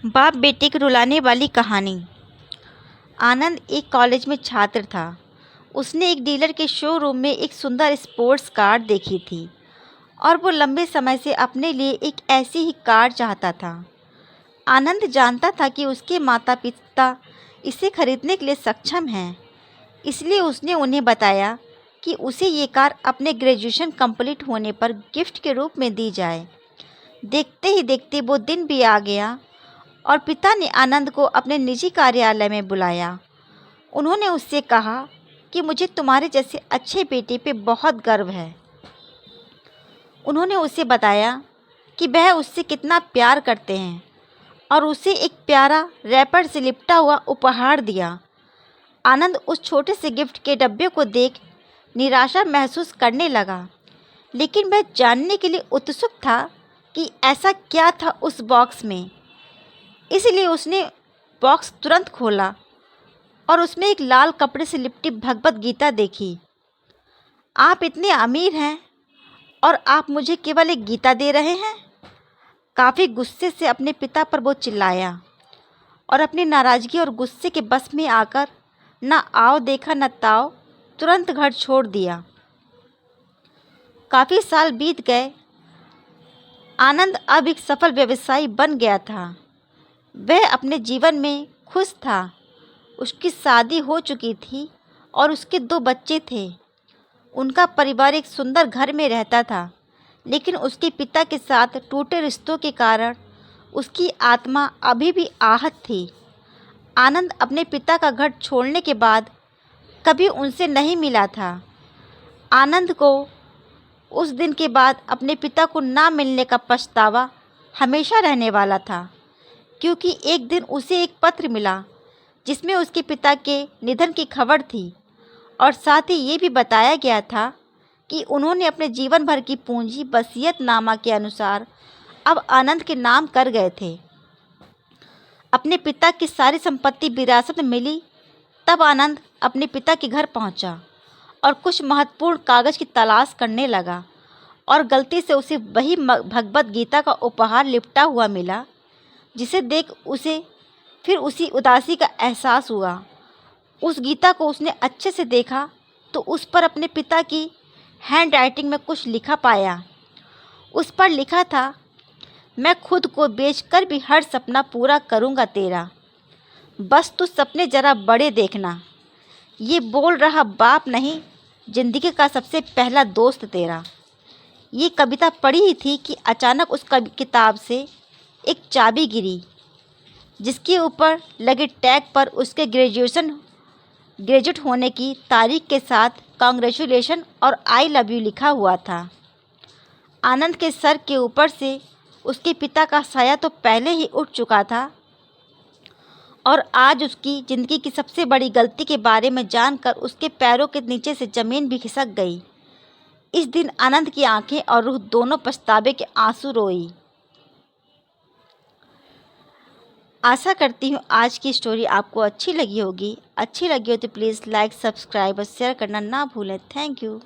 बाप बेटे की रुलाने वाली कहानी। आनंद एक कॉलेज में छात्र था। उसने एक डीलर के शोरूम में एक सुंदर स्पोर्ट्स कार देखी थी और वो लंबे समय से अपने लिए एक ऐसी ही कार चाहता था। आनंद जानता था कि उसके माता पिता इसे खरीदने के लिए सक्षम हैं, इसलिए उसने उन्हें बताया कि उसे ये कार अपने ग्रेजुएशन कंप्लीट होने पर गिफ्ट के रूप में दी जाए। देखते ही देखते वो दिन भी आ गया और पिता ने आनंद को अपने निजी कार्यालय में बुलाया। उन्होंने उससे कहा कि मुझे तुम्हारे जैसे अच्छे बेटे पे बहुत गर्व है। उन्होंने उसे बताया कि वह उससे कितना प्यार करते हैं और उसे एक प्यारा रैपर से लिपटा हुआ उपहार दिया। आनंद उस छोटे से गिफ्ट के डब्बे को देख निराशा महसूस करने लगा, लेकिन वह जानने के लिए उत्सुक था कि ऐसा क्या था उस बॉक्स में। इसलिए उसने बॉक्स तुरंत खोला और उसमें एक लाल कपड़े से लिपटी भगवत गीता देखी। आप इतने अमीर हैं और आप मुझे केवल एक गीता दे रहे हैं? काफ़ी गुस्से से अपने पिता पर वो चिल्लाया और अपनी नाराज़गी और गुस्से के बस में आकर न आओ देखा न ताओ तुरंत घर छोड़ दिया। काफ़ी साल बीत गए। आनंद अब एक सफल व्यवसायी बन गया था। वह अपने जीवन में खुश था। उसकी शादी हो चुकी थी और उसके 2 बच्चे थे। उनका परिवार एक सुंदर घर में रहता था, लेकिन उसके पिता के साथ टूटे रिश्तों के कारण उसकी आत्मा अभी भी आहत थी। आनंद अपने पिता का घर छोड़ने के बाद कभी उनसे नहीं मिला था। आनंद को उस दिन के बाद अपने पिता को ना मिलने का पछतावा हमेशा रहने वाला था, क्योंकि एक दिन उसे एक पत्र मिला जिसमें उसके पिता के निधन की खबर थी और साथ ही ये भी बताया गया था कि उन्होंने अपने जीवन भर की पूंजी वसीयतनामा के अनुसार अब आनंद के नाम कर गए थे। अपने पिता की सारी संपत्ति विरासत में मिली तब आनंद अपने पिता के घर पहुंचा और कुछ महत्वपूर्ण कागज़ की तलाश करने लगा और गलती से उसे वही भगवत गीता का उपहार लिपटा हुआ मिला, जिसे देख उसे फिर उसी उदासी का एहसास हुआ। उस गीता को उसने अच्छे से देखा तो उस पर अपने पिता की हैंडराइटिंग में कुछ लिखा पाया। उस पर लिखा था, मैं खुद को बेचकर भी हर सपना पूरा करूँगा तेरा, बस तू सपने ज़रा बड़े देखना। ये बोल रहा बाप नहीं, ज़िंदगी का सबसे पहला दोस्त तेरा। ये कविता पढ़ी ही थी कि अचानक उस किताब से एक चाबी गिरी, जिसके ऊपर लगे टैग पर उसके ग्रेजुएट होने की तारीख के साथ कांग्रेचुलेशन और आई लव यू लिखा हुआ था। आनंद के सर के ऊपर से उसके पिता का साया तो पहले ही उठ चुका था और आज उसकी ज़िंदगी की सबसे बड़ी गलती के बारे में जानकर उसके पैरों के नीचे से ज़मीन भी खिसक गई। इस दिन आनंद की आंखें और रूह दोनों पछतावे के आंसू रोई। आशा करती हूँ आज की स्टोरी आपको अच्छी लगी होगी। अच्छी लगी हो तो प्लीज़ लाइक, सब्सक्राइब और शेयर करना ना भूलें। Thank you.